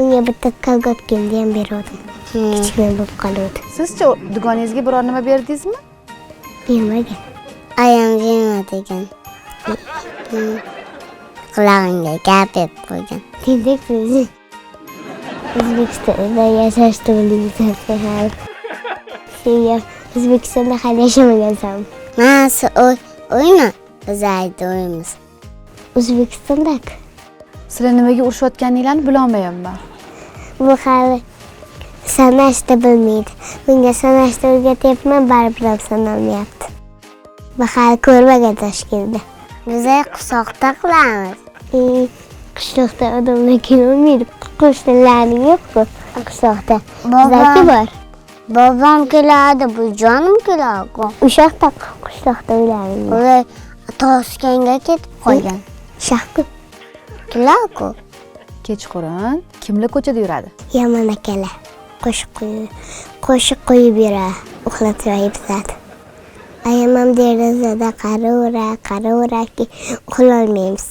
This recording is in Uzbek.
Unga bitta kolgotkimni ham berdim. Kichkina bo'lib qoldi. Sizchi dugonangizga biror nima berdingizmi? Bermagan. Ayam yemadi ekan. Qulog'imga gapirib qo'ygan. Tindik siz. O'zbekistonda yashash to'g'riligini senga O'zbekistonda hali yashamagansan. Mana o'ymi? Biz ayda o'yimiz. O'zbekistonda Sizlar nimaga urushayotganinglarni bilolmayapman. bu hali sanashni bilmaydi. Bunga sanashni o'rgatyapman, baribir ham sanolmayapti. Bu hali ko'rmagan Toshkentda. Biz qusoqda qilamiz. Qishloqda odamlar kelolmaydi. Qo'shnilaring yo'q-ku qishloqda. Bobom. Bizaki bor. Bobom keladi, bu jonim keladi. O'shoqda qishloqda uylaring. Ular Toshkentga ketib qolgan. Shahku. Keladi-ku. Kechqurun kimlar ko'chada yuradi? Yomon akalar. Qo'shiq qo'yib yuradi. Uxlatib bizadi. Ayamam derazada qaraveraki uxlolmaymiz.